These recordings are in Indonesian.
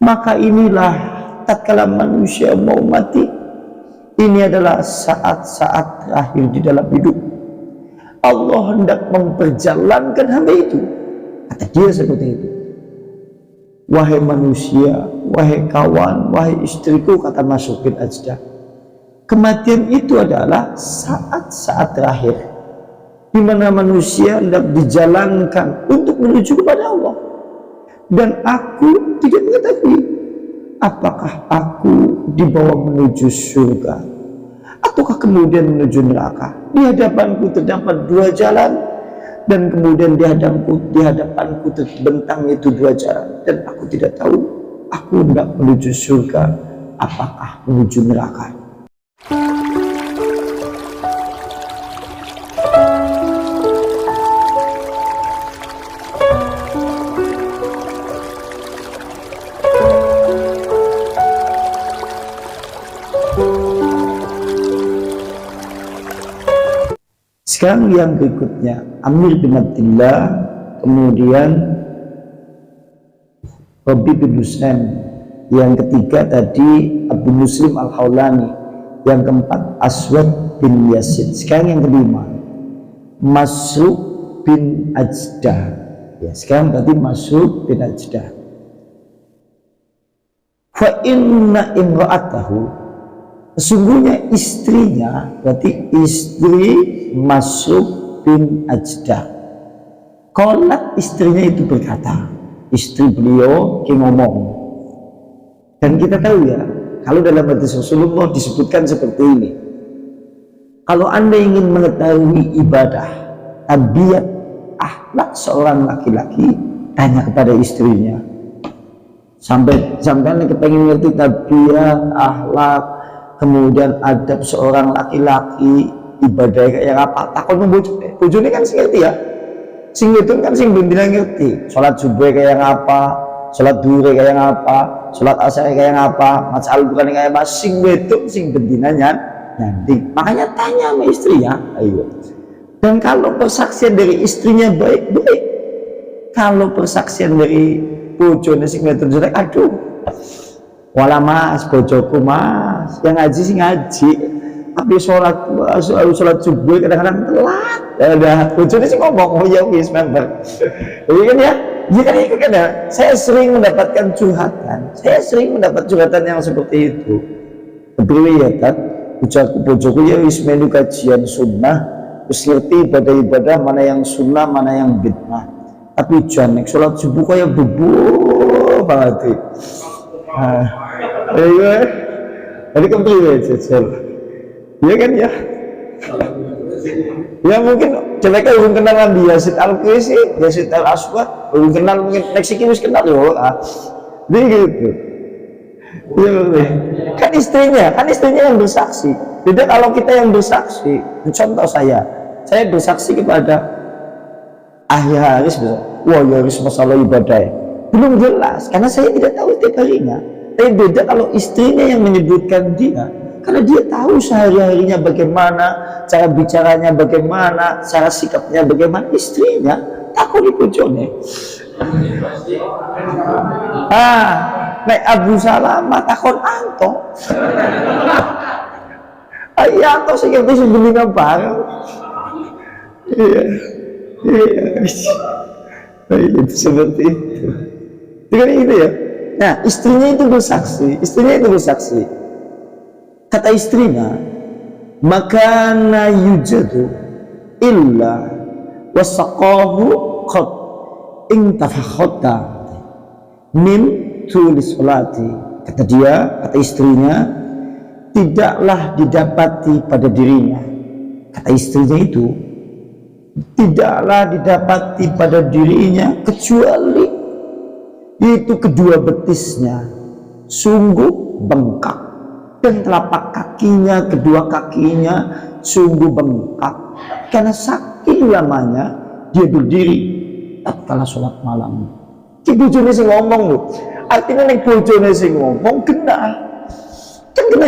Maka inilah tatkala manusia mau mati, ini adalah saat-saat terakhir di dalam hidup. Allah hendak memperjalankan hamba itu. Kata dia seperti itu. Wahai manusia, wahai kawan, wahai istriku, kata Masruq bin Ajdah, kematian itu adalah saat-saat terakhir di mana manusia hendak dijalankan untuk menuju kepada Allah. Dan aku tidak mengetahui apakah aku dibawa menuju surga ataukah kemudian menuju neraka. Di hadapanku terdapat dua jalan, dan kemudian di hadapanku terbentang itu dua jalan, dan aku tidak tahu aku hendak menuju surga apakah menuju neraka. Sekarang yang berikutnya, Amir bin Abdillah, kemudian Rabi bin Husain, yang ketiga tadi Abu Muslim Al-Khawlani, yang keempat Aswad bin Yazid. Sekarang yang kelima, Masruq bin Ajdah. Ya, sekarang berarti Masruq bin Ajdah. Fa inna imra'atahu, sesungguhnya istrinya, berarti istri Masruq bin Ajdah. Qalat, istrinya itu berkata, istri beliau yang ngomong. Dan kita tahu ya, kalau dalam hadis Rasulullah disebutkan seperti ini, kalau Anda ingin mengetahui ibadah, tabiat, akhlak seorang laki-laki, tanya kepada istrinya. Sampai Anda kepengen ngerti tabiat, akhlak, kemudian adab seorang laki-laki, ibadah kayak apa, takon bojone kan sing ngerti ya, sing itu kan sing belum bilang ngerti. Sholat subuh kayak apa, sholat duhur kayak apa, sholat asar kayak apa, maca Al-Quran kayak apa, sing itu sing bendinanya nanti. Makanya tanya sama istri ya, ayo. Dan kalau persaksian dari istrinya baik-baik, kalau persaksian dari bojone sing wedok jelek, aduh, wala mas, bojoku mas, yang ngaji sih ngaji, tapi sholat subuh kadang-kadang telat. Ada bojone sih ngomong, oh ya wis member. Jadi kan ya, dia kan itu kan ya. Saya sering mendapatkan curhatan, yang seperti itu. Berlihat, ucapku bojoku ya wis melu kajian sunnah, wis ngerti ibadah-ibadah mana yang sunnah, mana yang bid'ah. Tapi jangan sholat subuh kayak bebu banget. Iya, jadi kembali ya jajal, iya kan ya? Ya mungkin mereka belum kenal Nabi Yazid Al-Qisi, Yazid Al-Aswad, belum kenal, mungkin next harus kenal loh. Jadi gitu. Ya, kan istrinya yang bersaksi. Beda kalau kita yang bersaksi. Contoh saya bersaksi kepada Ahya Haris, wah ya Haris masalah ibadah ya. Belum jelas, karena saya tidak tahu tiap harinya. Tapi beda kalau istrinya yang menyebutkan dia, karena dia tahu sehari-harinya bagaimana, cara bicaranya bagaimana, cara sikapnya bagaimana. Istrinya takut bojone. Nek Abu Salamah takut anto. Iya, anto sih ngerti sebenarnya bareng. Iya, itu seperti itu. Dengan itu ya. Nah, istrinya itu bersaksi. Kata istrinya, makana yujadu illa wasaqahu qad intafakhata min tulis salati. Kata istrinya, tidaklah didapati pada dirinya. Kata istrinya itu, tidaklah didapati pada dirinya kecuali itu kedua betisnya sungguh bengkak, dan telapak kakinya, kedua kakinya sungguh bengkak, karena saking lamanya dia berdiri tatkala sholat malam. Ki bojone sing ngomong loh, artinya nek bojone sing ngomong kena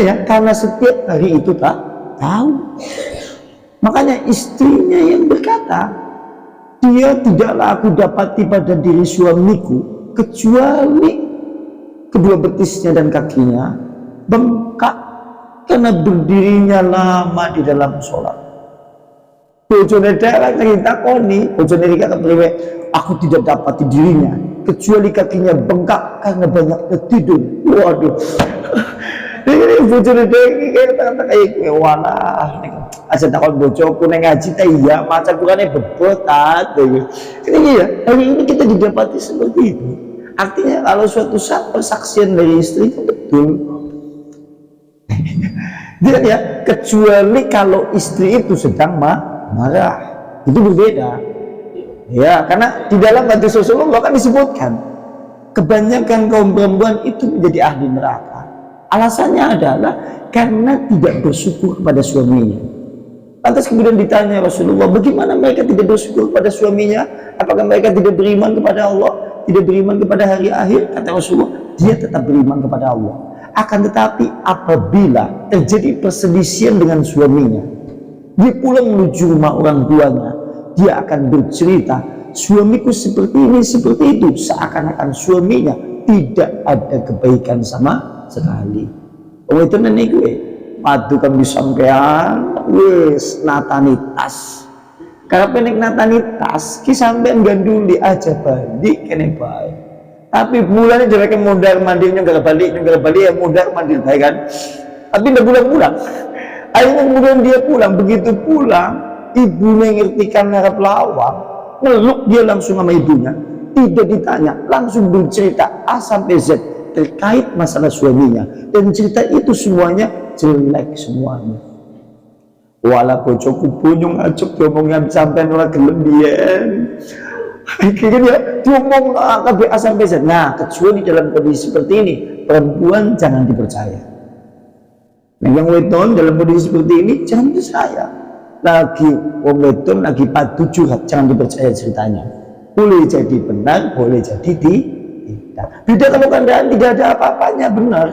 ya, karena setiap hari itu tak tahu. Makanya istrinya yang berkata, dia tidaklah aku dapati pada diri suamiku kecuali kedua betisnya dan kakinya bengkak karena berdirinya lama di dalam sholat. Bojone dewek cerita koni, bojone dikata priwe, aku tidak dapati dirinya kecuali kakinya bengkak karena banyak tidur. Waduh. Ini bojone dewek kayak gue walah. Aja takon bojoku neng ngaji teh iya, maca Qur'ane bebotat. Ini ya, hari ini kita didapati seperti itu. Artinya kalau suatu saat persaksian dari istri itu betul. Tidak ya, kecuali kalau istri itu sedang marah, itu berbeda. Ya, karena di dalam hadis Rasulullah kan disebutkan kebanyakan kaum perempuan itu menjadi ahli neraka. Alasannya adalah karena tidak bersyukur kepada suaminya. Lantas kemudian ditanya Rasulullah, bagaimana mereka tidak bersyukur kepada suaminya? Apakah mereka tidak beriman kepada Allah? Tidak beriman kepada hari akhir? Kata Rasulullah, dia tetap beriman kepada Allah. Akan tetapi apabila terjadi perselisihan dengan suaminya, dia pulang menuju rumah orang tuanya, dia akan bercerita, suamiku seperti ini, seperti itu, seakan-akan suaminya tidak ada kebaikan sama sekali. Oh itu nenek gue, padu kami sampean, wes natanitas. Karena penik natanitas, kisampean ganduli aja balik kene baik. Tapi bulannya jadi kayak modal mandir nyenggar balik ya modal mandir baik kan. Tapi udah pulang-pulang. Akhirnya kemudian dia pulang, begitu pulang, ibunya ngertikan harap lawang, meluk dia langsung sama ibunya, tidak ditanya, langsung bercerita A sampai Z terkait masalah suaminya, dan cerita itu semuanya jelek semuanya. Walau bojoku punyung acuk diomongin sampai nolak gelem biyen. Akhirnya dia diomong kabeh A sampai Z. Nah, kecuali dalam kondisi seperti ini, perempuan jangan dipercaya. Yang weton dalam kondisi seperti ini jangan percaya. Lagi wong weton lagi padu curhat, jangan dipercaya ceritanya. Boleh jadi benar, boleh jadi tidak. Tidak kalau kandaan tidak ada apa-apanya benar.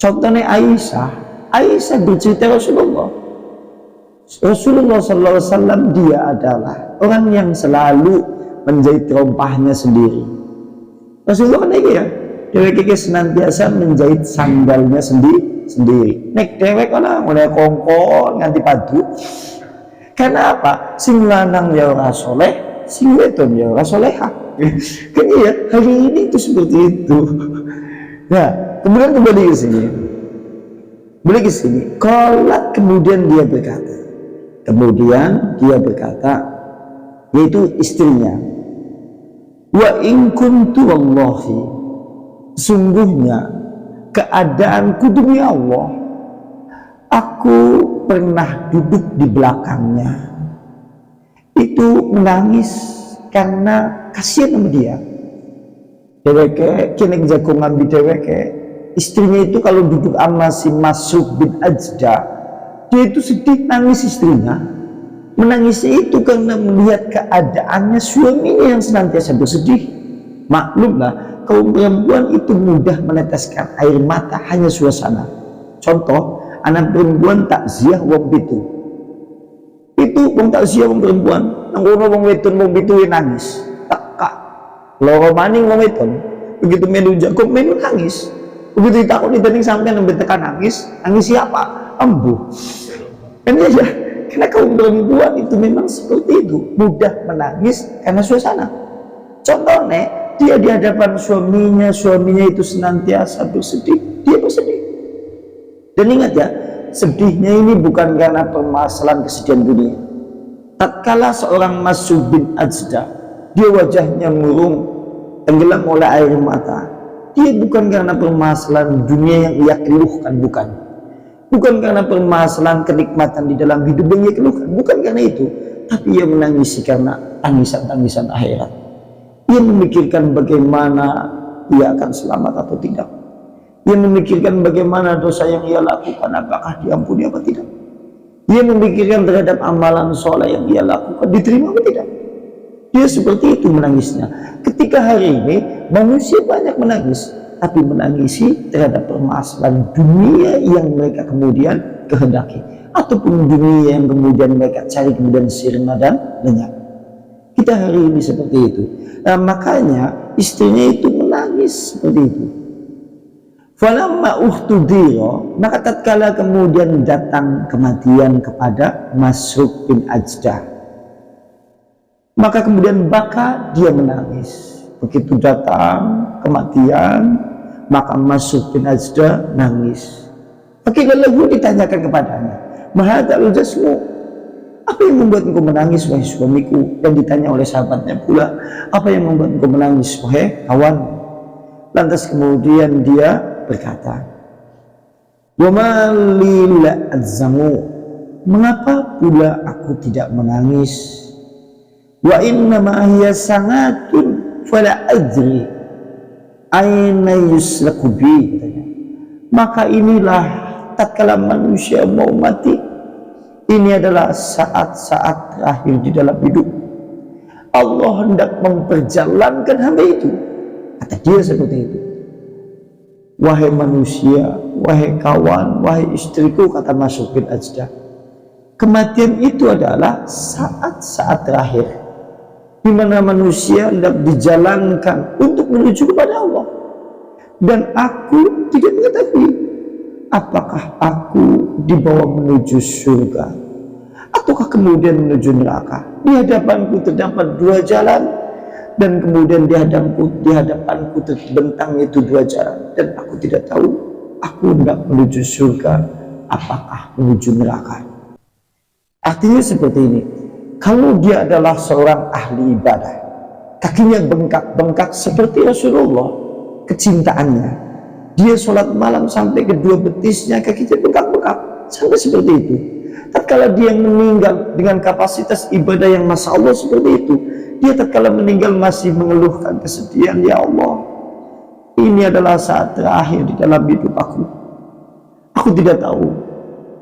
Contohnya Aisyah bercerita Rasulullah Sallallahu Alaihi Wasallam, dia adalah orang yang selalu menjahit rompahnya sendiri. Rasulullah kan ya, dewek senantiasa menjahit sandalnya sendiri. Nek dewek ana mulai kongkon nganti padu. Karena apa? Sing lanang ya ora soleh, sing wedon ya ora soleha. Kan iya, hari ini itu seperti itu. Nah, kemudian kembali ke sini. Qalat, kemudian dia berkata, yaitu istrinya, wa in kuntu wallahi, sungguhnya keadaanku demi Allah, aku pernah duduk di belakangnya, itu menangis karena kasihan sama dia. Deweke kini jago ngambil deweke, istrinya itu kalau duduk sama si Masruq bin Ajda, dia itu sedih, nangis istrinya. Menangisnya itu karena melihat keadaannya suaminya yang senantiasa bersedih. Maklumlah, kaum perempuan itu mudah meneteskan air mata hanya suasana. Contoh, anak perempuan takziah wong pitu. Itu wong takziah wong perempuan, nang kono wong wedon wong pitu nangis. Tekak. Loro maning wong wedon, begitu melu jago melu nangis. Begitu ditakoni dening sampean nembe tekan nangis siapa? Embuh. Kan aja. Karena kaum perempuan itu memang seperti itu, mudah menangis karena suasana. Contohnya, dia di hadapan suaminya itu senantiasa bersedih, dia bersedih. Dan ingat ya, sedihnya ini bukan karena permasalahan kesedihan dunia. Tatkala seorang Masruq bin Ajda, dia wajahnya murung, tenggelam oleh air mata, dia bukan karena permasalahan dunia yang ia keluhkan, bukan karena permasalahan kenikmatan di dalam hidup yang ia keluhkan, bukan karena itu, tapi ia menangisi karena tangisan-tangisan akhirat. Ia memikirkan bagaimana ia akan selamat atau tidak. Ia memikirkan bagaimana dosa yang ia lakukan, apakah diampuni atau tidak. Ia memikirkan terhadap amalan soleh yang ia lakukan, diterima atau tidak. Dia seperti itu menangisnya. Ketika hari ini manusia banyak menangis, tapi menangisi terhadap permasalahan dunia yang mereka kemudian kehendaki, ataupun dunia yang kemudian mereka cari kemudian sirna dan lenyap. Kita hari ini seperti itu. Nah, makanya istrinya itu menangis seperti itu. Falamma uhtudira, maka tatkala kemudian datang kematian kepada Masruq bin Ajdah, maka kemudian baka dia menangis. Begitu datang kematian, maka Masruq bin Ajdah nangis. Lalu ditanyakan kepadanya, mahadzal jasmu, apa yang membuat engkau menangis wahai suamiku? Dan ditanya oleh sahabatnya pula, apa yang membuat engkau menangis wahai kawan? Lantas kemudian dia berkata, wa ma li la azzamu, mengapa pula aku tidak menangis? Wa inna ma hiya sangatun fala adri aina yuslaku bi, katanya. Maka inilah tatkala manusia mau mati, ini adalah saat-saat terakhir di dalam hidup. Allah hendak memperjalankan hamba itu, kata dia seperti itu. Wahai manusia, wahai kawan, wahai istriku, kata Masruq bin Ajdah, kematian itu adalah saat-saat terakhir di mana manusia hendak dijalankan untuk menuju kepada Allah. Dan aku tidak mengetahui apakah aku dibawa menuju surga ataukah kemudian menuju neraka. Di hadapanku terdapat dua jalan, dan kemudian di hadapanku terbentang itu dua jalan, dan aku tidak tahu aku hendak menuju surga apakah menuju neraka. Artinya seperti ini, kalau dia adalah seorang ahli ibadah, kakinya bengkak-bengkak seperti Rasulullah, kecintaannya, dia sholat malam sampai kedua betisnya kakinya bengkak-bengkak sampai seperti itu. Tatkala dia meninggal dengan kapasitas ibadah yang masya Allah seperti itu, dia tatkala meninggal masih mengeluhkan kesedihan, ya Allah, ini adalah saat terakhir di dalam hidup aku. Aku tidak tahu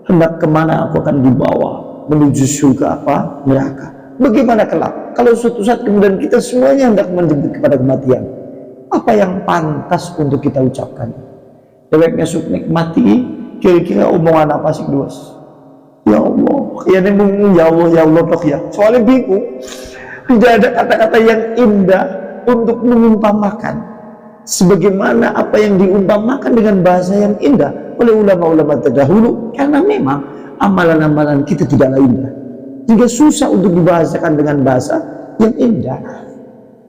hendak kemana aku akan dibawa, menuju surga apa neraka. Bagaimana kelak kalau suatu saat kemudian kita semuanya hendak menjemput kepada kematian? Apa yang pantas untuk kita ucapkan? Deweknya suknek mati, kira-kira omongan apa sih duas? Ya Allah, ya Allah toh ya. Soalnya bingung, tidak ada kata-kata yang indah untuk mengumpamakan sebagaimana apa yang diumpamakan dengan bahasa yang indah oleh ulama-ulama terdahulu, karena memang amalan-amalan kita tidaklah indah, juga susah untuk dibahasakan dengan bahasa yang indah.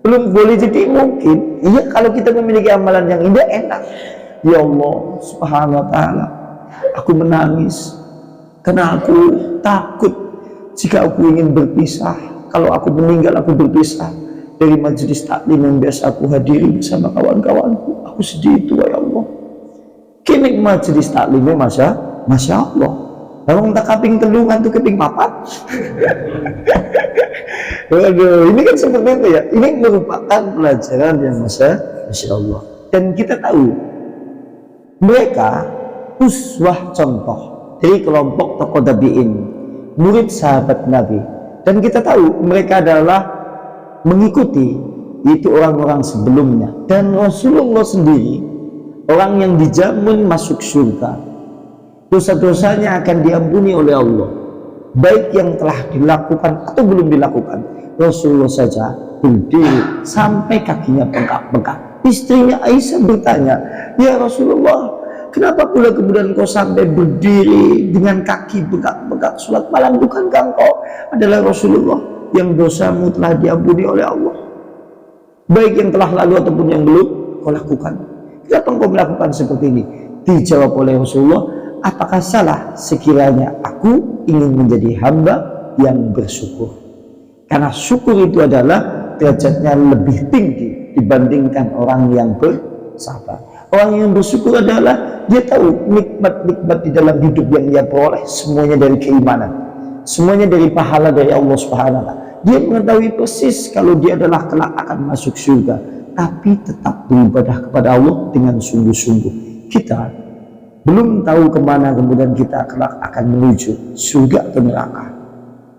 Belum boleh jadi mungkin, iya kalau kita memiliki amalan yang indah enak. Ya Allah subhanahu wa ta'ala, aku menangis karena aku takut jika aku ingin berpisah, kalau aku meninggal aku berpisah dari majelis taklim yang biasa aku hadiri bersama kawan-kawanku. Aku sedih itu, ya Allah. Kini majelis taklimnya masya Allah. Kalau tak kaping telungan tuh keping papat. Waduh, ini kan seperti itu ya. Ini merupakan pelajaran yang masya Allah. Dan kita tahu mereka uswah contoh dari kelompok tokoh tabi'in, murid sahabat Nabi. Dan kita tahu mereka adalah mengikuti itu orang-orang sebelumnya. Dan Rasulullah sendiri orang yang dijamin masuk surga, dosa-dosanya akan diampuni oleh Allah, baik yang telah dilakukan atau belum dilakukan. Rasulullah saja berdiri sampai kakinya bengkak-bengkak. Istrinya Aisyah bertanya, ya Rasulullah, kenapa pula kemudian kau sampai berdiri dengan kaki bengkak-bengkak sholat malam? Bukankah engkau adalah Rasulullah yang dosamu telah diampuni oleh Allah, baik yang telah lalu ataupun yang belum kau lakukan? Kenapa engkau melakukan seperti ini? Dijawab oleh Rasulullah, apakah salah sekiranya aku ingin menjadi hamba yang bersyukur? Karena syukur itu adalah derajatnya lebih tinggi dibandingkan orang yang bersabar. Orang yang bersyukur adalah dia tahu nikmat-nikmat di dalam hidup yang dia peroleh semuanya dari keimanan, semuanya dari pahala dari Allah Subhanahu wa ta'ala. Dia mengetahui persis kalau dia adalah kelak akan masuk surga, tapi tetap beribadah kepada Allah dengan sungguh-sungguh. Kita belum tahu kemana kemudian kita kelak akan menuju, surga atau neraka.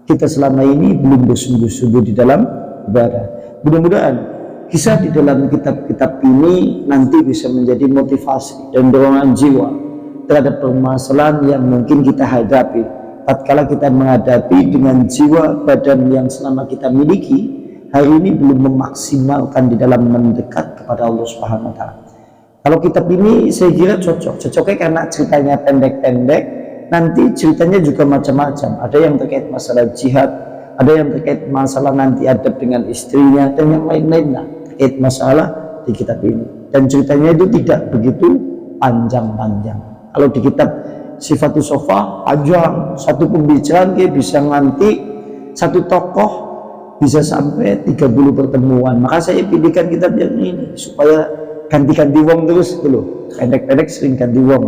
Kita selama ini belum bersungguh-sungguh di dalam ibadah. Mudah-mudahan kisah di dalam kitab-kitab ini nanti bisa menjadi motivasi dan dorongan jiwa terhadap permasalahan yang mungkin kita hadapi tatkala kita menghadapi dengan jiwa badan yang selama kita miliki hari ini belum memaksimalkan di dalam mendekat kepada Allah Subhanahu wa taala. Kalau kitab ini saya kira cocoknya karena ceritanya pendek-pendek, nanti ceritanya juga macam-macam. Ada yang terkait masalah jihad, ada yang terkait masalah nanti adab dengan istrinya, dan yang lain-lainnya terkait masalah di kitab ini. Dan ceritanya itu tidak begitu panjang-panjang. Kalau di kitab Sifatus Sofa panjang, satu pembicaraan dia bisa nganti satu tokoh bisa sampai 30 pertemuan. Maka saya pilihkan kitab yang ini supaya ganti-ganti wong terus dulu. Pendek-pendek sering ganti wong.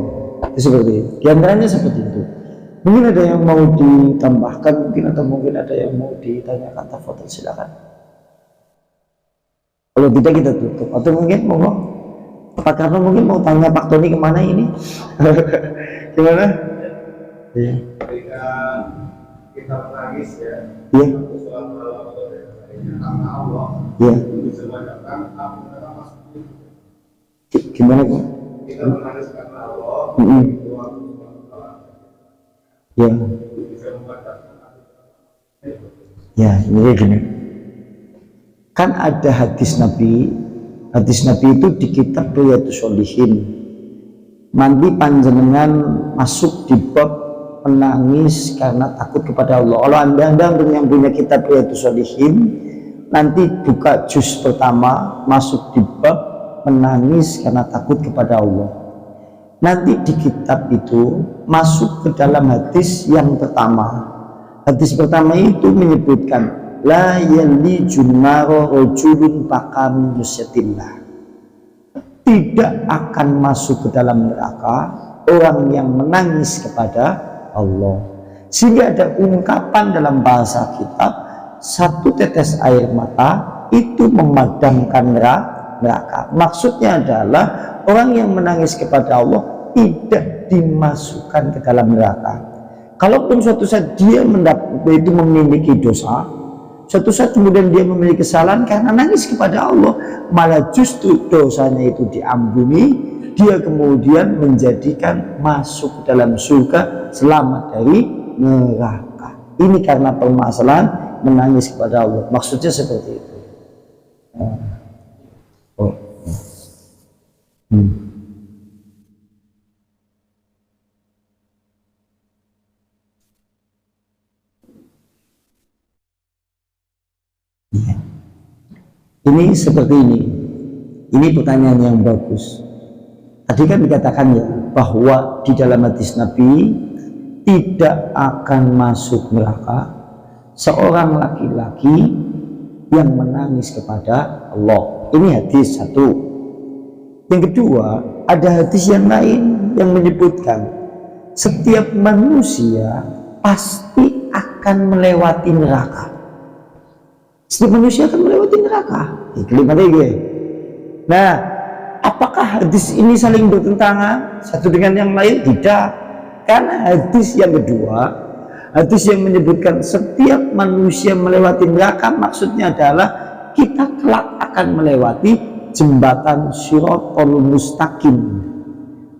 Itu seperti itu. Di antaranya seperti itu. Mungkin ada yang mau ditambahkan, mungkin ada yang mau ditanyakan. Tafadhol, silakan. Kalau tidak kita tutup. Atau mungkin mau Pak Karno mungkin mau tanya Pak Tony kemana ini? Gimana? Iya. Ketika kita menangis ya, iya, karena Allah, iya, itu bisa menyebabkan apa masuk itu. Gimana kok? Kita menangis karena Allah, itu ya, bisa membatalkan. ya, ini gini. Kan ada hadis Nabi itu di kitab Riyadhus Shalihin. Nanti panjenengan masuk di bab menangis karena takut kepada Allah. Kalau anda untuk yang punya kitab Riyadhus Shalihin, nanti buka juz pertama, masuk di bab menangis karena takut kepada Allah. Nanti di kitab itu masuk ke dalam hadis yang pertama. Hadis pertama itu menyebutkan la yalijun naro rajulun baka min khasyatillah. Tidak akan masuk ke dalam neraka orang yang menangis kepada Allah. Sehingga ada ungkapan dalam bahasa kita, satu tetes air mata itu memadamkan neraka. Maksudnya adalah orang yang menangis kepada Allah tidak dimasukkan ke dalam neraka. Kalaupun suatu saat dia itu memiliki dosa, suatu saat kemudian dia memiliki kesalahan karena nangis kepada Allah, malah justru dosanya itu diampuni, dia kemudian menjadikan masuk ke dalam surga, selamat dari neraka. Ini karena permasalahan menangis kepada Allah. Maksudnya seperti itu. Ya. Ini seperti ini. Ini pertanyaan yang bagus. Tadi kan dikatakan ya bahwa di dalam hadis Nabi tidak akan masuk neraka seorang laki-laki yang menangis kepada Allah. Ini hadis satu. Yang kedua, ada hadis yang lain yang menyebutkan setiap manusia pasti akan melewati neraka. Setiap manusia akan melewati neraka. Nah, apakah hadis ini saling bertentangan satu dengan yang lain? Tidak. Karena hadis yang kedua, hadis yang menyebutkan setiap manusia melewati neraka, maksudnya adalah kita kelak akan melewati jembatan Shiratal Mustaqim.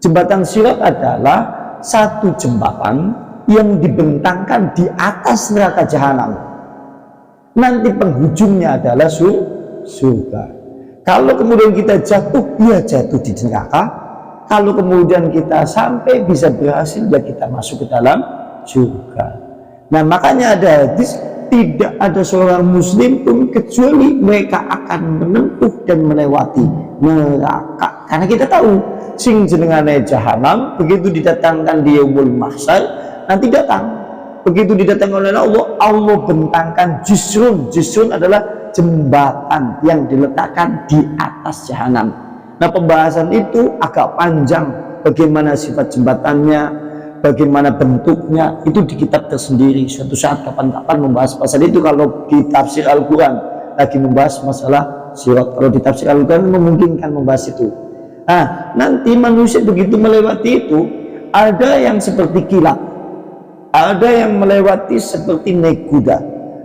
Jembatan Sirat adalah satu jembatan yang dibentangkan di atas neraka jahanam. Nanti penghujungnya adalah surga. Kalau kemudian kita jatuh, dia jatuh di neraka. Kalau kemudian kita sampai bisa berhasil, ya kita masuk ke dalam surga. Nah, makanya ada hadis, tidak ada seorang muslim pun kecuali mereka akan menempuh dan melewati neraka. Karena kita tahu sing jenengane jahanam begitu didatangkan di yaumul mahsyar nanti datang. Begitu didatangkan oleh Allah, Allah bentangkan jisrun. Jisrun adalah jembatan yang diletakkan di atas jahanam. Nah, pembahasan itu agak panjang. Bagaimana sifat jembatannya, bagaimana bentuknya, itu di kitab tersendiri. Suatu saat kapan-kapan membahas pasal itu. Kalau di tafsir Al-Quran lagi membahas masalah sirat. Kalau di tafsir Al-Quran memungkinkan membahas itu. Nah, nanti manusia begitu melewati itu, ada yang seperti kilat, ada yang melewati seperti naik kuda,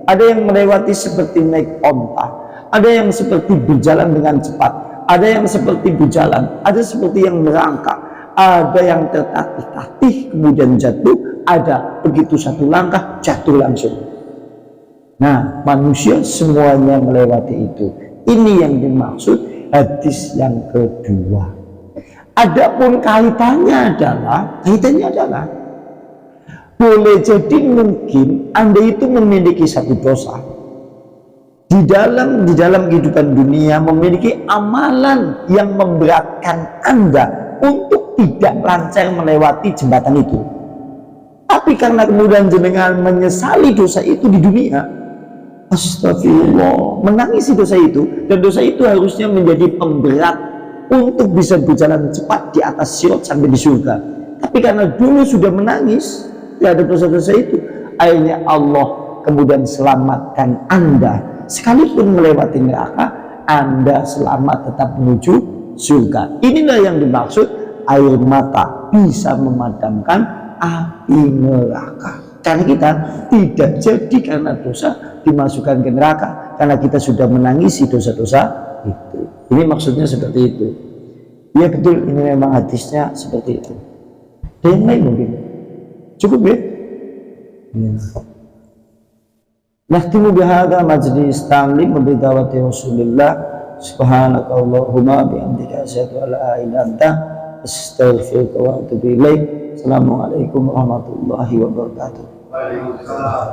ada yang melewati seperti naik onta, ada yang seperti berjalan dengan cepat, ada yang seperti berjalan, ada seperti yang merangkak, ada yang tertatih-tatih kemudian jatuh, ada begitu satu langkah jatuh langsung. Nah, manusia semuanya melewati itu. Ini yang dimaksud hadis yang kedua. Adapun kaitannya adalah boleh jadi mungkin Anda itu memiliki satu dosa di dalam kehidupan dunia, memiliki amalan yang memberatkan Anda untuk tidak lancar melewati jembatan itu. Tapi karena kemudian jenengan menyesali dosa itu di dunia, astagfirullah, menangisi dosa itu, dan dosa itu harusnya menjadi pemberat untuk bisa berjalan cepat di atas sirat sampai di surga. Tapi karena dulu sudah menangis terhadap dosa-dosa itu, akhirnya Allah kemudian selamatkan Anda. Sekalipun melewati neraka, Anda selamat tetap menuju surga. Inilah yang dimaksud air mata bisa memadamkan api neraka. Karena kita tidak jadi karena dosa dimasukkan ke neraka, karena kita sudah menangisi dosa-dosa itu. Ini maksudnya seperti itu. Ya betul, ini memang hadisnya seperti itu. Dan yang lain mungkin cukup ya. Nahtimu bihadza majlis ta'lim bi da'wati Rasulillah. Subhanakallahumma bihamdika asyhadu an la ilaha illa anta astaghfiruka wa atubu ilaik. Assalamualaikum warahmatullahi wabarakatuh. Waalaikumsalam.